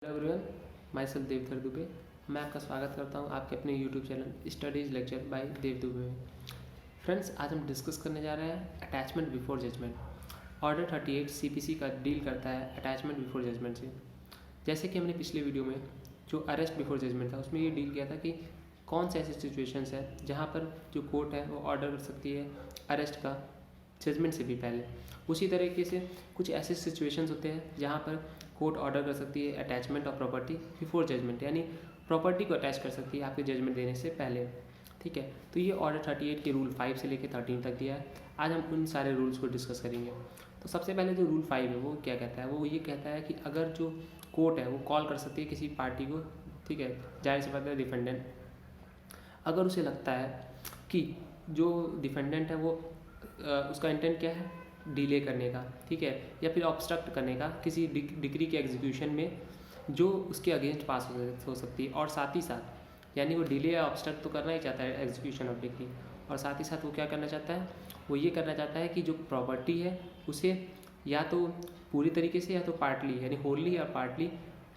Hello everyone, myself Devdhar Dubey. मैं आपका स्वागत करता हूं आपके अपने YouTube channel studies lecture by Dev Dubey में। फ्रेंड्स, आज हम डिस्कस करने जा रहे हैं attachment before judgment. Order 38 CPC का डील करता है अटैचमेंट बिफोर जजमेंट से। जैसे कि हमने पिछले वीडियो में जो अरेस्ट बिफोर जजमेंट था उसमें ये डील किया था कि कौन से ऐसे सिचुएशंस है जहाँ पर जो कोर्ट है वो ऑर्डर कर सकती है अरेस्ट का जजमेंट से भी पहले। उसी तरीके से कुछ ऐसे सिचुएशंस होते हैं जहाँ पर कोर्ट ऑर्डर कर सकती है attachment of property before judgment, यानी प्रॉपर्टी को अटैच कर सकती है आपके जजमेंट देने से पहले। ठीक है, तो ये ऑर्डर 38 के रूल 5 से लेकर 13 तक दिया है। आज हम उन सारे रूल्स को डिस्कस करेंगे। तो सबसे पहले जो रूल 5 है वो क्या कहता है, वो ये कहता है कि अगर जो कोर्ट है वो कॉल कर सकती है किसी पार्टी को, ठीक है, जाहिर सी बात है डिफेंडेंट, अगर उसे लगता है कि जो डिफेंडेंट है वो उसका इंटेंट क्या है, डिले करने का, ठीक है, या फिर ऑब्स्ट्रक्ट करने का किसी डिग्री के एग्जीक्यूशन में जो उसके अगेंस्ट पास हो सकती है। और साथ ही साथ यानी वो डिले या ऑब्स्ट्रक्ट तो करना ही चाहता है एग्जीक्यूशन ऑफ डिग्री, और साथ ही साथ वो क्या करना चाहता है, वो ये करना चाहता है कि जो प्रॉपर्टी है उसे या तो पूरी तरीके से या तो पार्टली यानी होलली या पार्टली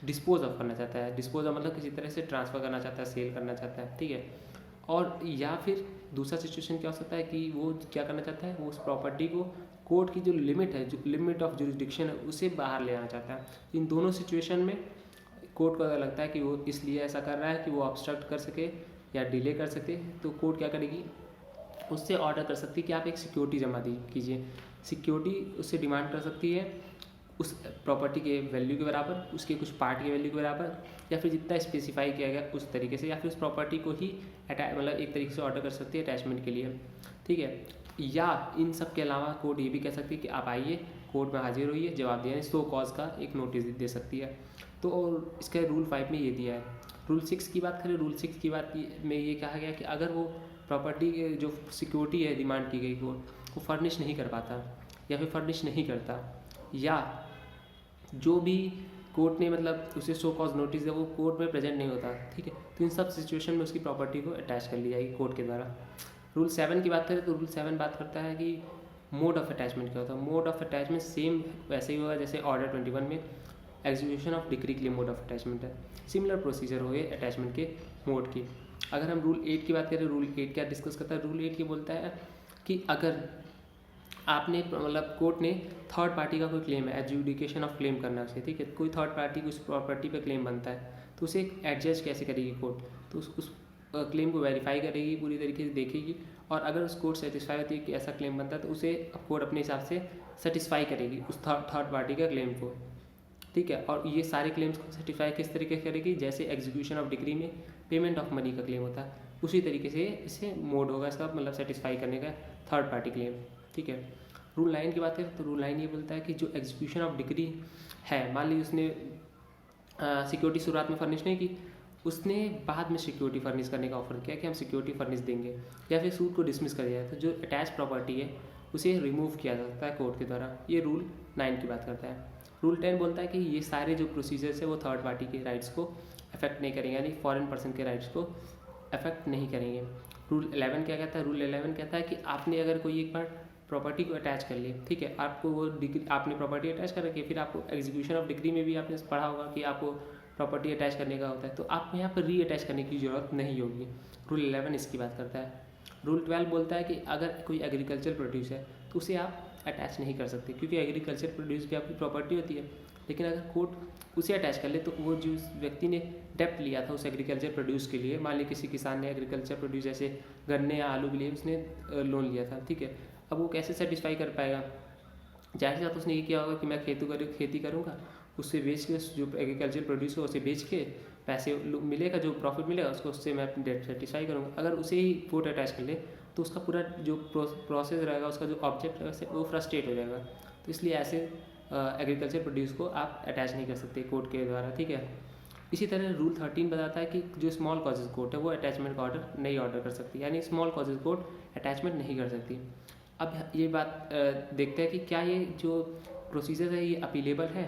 डिस्पोज ऑफ करना चाहता है। डिस्पोज ऑफ मतलब किसी तरह से ट्रांसफ़र करना चाहता है, सेल करना चाहता है, ठीक है। और या फिर दूसरा सिचुएशन क्या हो सकता है कि वो क्या करना चाहता है, वो उस प्रॉपर्टी को कोर्ट की जो लिमिट है, जो लिमिट ऑफ जुरिस्डिक्शन है, उसे बाहर ले आना चाहता है। इन दोनों सिचुएशन में कोर्ट को अगर लगता है कि वो इसलिए ऐसा कर रहा है कि वो ऑब्स्ट्रक्ट कर सके या डिले कर सके, तो कोर्ट क्या करेगी, उससे ऑर्डर कर सकती है कि आप एक सिक्योरिटी जमा कीजिए। सिक्योरिटी उससे डिमांड कर सकती है उस प्रॉपर्टी के वैल्यू के बराबर, उसके कुछ पार्ट के वैल्यू के बराबर, या फिर जितना स्पेसिफाई किया गया उस तरीके से, या फिर उस प्रॉपर्टी को ही मतलब एक तरीके से ऑर्डर कर सकती है अटैचमेंट के लिए, ठीक है। या इन सब के अलावा कोर्ट ये भी कह सकती है कि आप आइए कोर्ट में हाजिर होइए, जवाब दिया, सो कॉज का एक नोटिस दे सकती है। तो और इसका रूल 5 में ये दिया है। रूल 6 की बात करें, रूल 6 की बात में ये कहा गया कि अगर वो प्रॉपर्टी जो सिक्योरिटी है डिमांड की गई कोर्ट, वो फर्निश नहीं कर पाता या फिर फर्निश नहीं करता, या जो भी कोर्ट ने मतलब उसे शो कॉज नोटिस है वो कोर्ट में प्रेजेंट नहीं होता, ठीक है, तो इन सब सिचुएशन में उसकी प्रॉपर्टी को अटैच कर ली जाएगी कोर्ट के द्वारा। रूल 7 की बात करें तो रूल 7 बात करता है कि मोड ऑफ अटैचमेंट क्या होता है। मोड ऑफ अटैचमेंट सेम वैसे ही होगा जैसे ऑर्डर 21 में एग्जीक्यूशन ऑफ डिक्री के लिए मोड ऑफ अटैचमेंट है। सिमिलर प्रोसीजर हो गए अटैचमेंट के मोड की। अगर हम रूल 8 की बात करें, रूल 8 क्या डिस्कस करता है, रूल 8 ये बोलता है कि अगर आपने मतलब कोर्ट ने थर्ड पार्टी का कोई क्लेम है, एडजुडिकेशन ऑफ क्लेम करना चाहिए, ठीक है, कोई थर्ड पार्टी को उस प्रॉपर्टी पे क्लेम बनता है, तो उसे एडजस्ट कैसे करेगी कोर्ट, तो उस क्लेम को वेरीफाई करेगी, पूरी तरीके से देखेगी, और अगर उस कोर्ट सेटिस्फाई होती है कि ऐसा क्लेम बनता है तो उसे कोर्ट अपने हिसाब से सेटिस्फाई करेगी उस थर्ड पार्टी का क्लेम को, ठीक है। और ये सारे क्लेम्स को सेटिस्फाई किस तरीके से करेगी, जैसे एग्जीक्यूशन ऑफ डिग्री में पेमेंट ऑफ मनी का क्लेम होता है, उसी तरीके से इसे मोड होगा इसका मतलब सेटिस्फाई करने का थर्ड पार्टी क्लेम, ठीक है। रूल 9 की बात करें तो रूल 9 ये बोलता है कि जो एग्जीक्यूशन ऑफ डिग्री है, मान लीजिए उसने सिक्योरिटी शुरुआत में फर्निश नहीं की, उसने बाद में सिक्योरिटी फर्निश करने का ऑफर किया कि हम सिक्योरिटी फर्निश देंगे, या फिर सूट को डिसमिस कर दिया जाए, तो जो अटैच प्रॉपर्टी है उसे रिमूव किया जा सकता है कोर्ट के द्वारा। ये रूल 9 की बात करता है। रूल 10 बोलता है कि ये सारे जो प्रोसीजर्स है वो थर्ड पार्टी के राइट्स को अफेक्ट नहीं करेंगे, यानी फॉरेन पर्सन के राइट्स को अफेक्ट नहीं करेंगे। रूल 11 क्या कहता है, रूल 11 कहता है कि आपने अगर कोई एक बार प्रॉपर्टी को अटैच कर लिए, ठीक है, आपको वो डिग्री आपने प्रॉपर्टी अटैच कर रखी है, फिर आपको एग्जीक्यूशन ऑफ डिग्री में भी आपने पढ़ा होगा कि आपको प्रॉपर्टी अटैच करने का होता है, तो आपको यहाँ पर री अटैच करने की ज़रूरत नहीं होगी। रूल 11 इसकी बात करता है। रूल 12 बोलता है कि अगर कोई एग्रीकल्चर प्रोड्यूस है तो उसे आप अटैच नहीं कर सकते, क्योंकि एग्रीकल्चर प्रोड्यूस भी आपकी प्रॉपर्टी होती है। लेकिन अगर कोर्ट उसे अटैच कर ले तो वो जो व्यक्ति ने डेप्ट लिया था उस एग्रीकल्चर प्रोड्यूस के लिए, मान ली किसी किसान ने एग्रीकल्चर प्रोड्यूस जैसे गन्ने या आलू के लिए उसने लोन लिया था, ठीक है, अब वो कैसे सेटिस्फाई कर पाएगा, जाहिर सी बात उसने ये किया होगा कि मैं खेती करूँगा, उससे बेच के जो एग्रीकल्चर प्रोड्यूस हो उसे बेच के पैसे मिलेगा, जो प्रॉफिट मिलेगा उसको उससे मैं अपनी डेट सेटिस्फाई करूँगा। अगर उसे ही कोर्ट अटैच कर ले तो उसका पूरा जो प्रोसेस रहेगा, उसका जो ऑब्जेक्ट रहेगा वो फ्रस्ट्रेट हो जाएगा। तो इसलिए ऐसे एग्रीकल्चर प्रोड्यूस को आप अटैच नहीं कर सकते कोर्ट के द्वारा, ठीक है। इसी तरह रूल 13 बताता है कि जो स्मॉल कॉजेज कोर्ट है वो अटैचमेंट का ऑर्डर नहीं ऑर्डर कर सकती, यानी स्मॉल कॉजेज कोर्ट अटैचमेंट नहीं कर सकती। अब ये बात देखते हैं कि क्या ये जो प्रोसीजर है ये अपीलेबल है,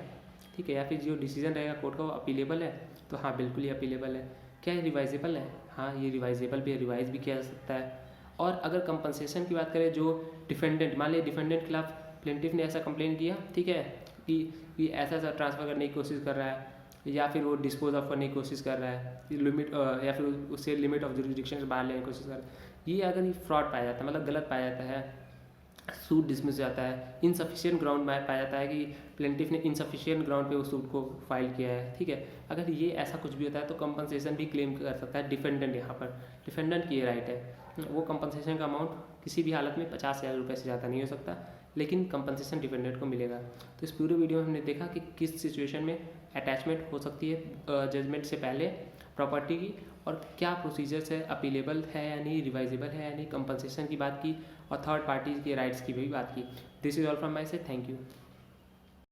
ठीक है, या फिर जो डिसीजन रहेगा कोर्ट का वो अपीलेबल है, तो हाँ बिल्कुल ही अपीलेबल है। क्या ये रिवाइजेबल है, हाँ ये रिवाइजेबल भी है, रिवाइज भी किया जा सकता है। और अगर कंपनसेशन की बात करें, जो डिफेंडेंट, मान लीजिए डिफेंडेंट के खिलाफ प्लेंटिफ ने ऐसा कंप्लेन किया, ठीक है, कि ऐसा ट्रांसफ़र करने की कोशिश कर रहा है, या फिर वो डिस्पोज ऑफ करने की कोशिश कर रहा है लिमिट, या फिर उससे लिमिट ऑफ जुरिडिक्शन से बाहर लेने की कोशिश कर रहा है, ये अगर ये फ्रॉड पाया जाता है, मतलब गलत पाया जाता है, सूट डिसमिस जाता है, इनसफिशिएंट ग्राउंड में पाया जाता है कि प्लेंटिफ ने इनसफिशिएंट ग्राउंड पे उस सूट को फाइल किया है, ठीक है। अगर ये ऐसा कुछ भी होता है तो कंपनसेशन भी क्लेम कर सकता है डिफेंडेंट। यहाँ पर डिफेंडेंट की ये राइट है, वो कंपनसेशन का अमाउंट किसी भी हालत में 50,000 रुपये से ज़्यादा नहीं हो सकता, लेकिन कंपनसेशन डिफेंडेंट को मिलेगा। तो इस पूरे वीडियो में हमने देखा कि किस सिचुएशन में अटैचमेंट हो सकती है जजमेंट से पहले प्रॉपर्टी की, और क्या प्रोसीजर्स है, अपीलेबल है या नहीं, रिवाइजेबल है या नहीं, कंपनसेशन की बात की, और थर्ड पार्टी के राइट्स की भी बात की। This is all from my से, थैंक यू।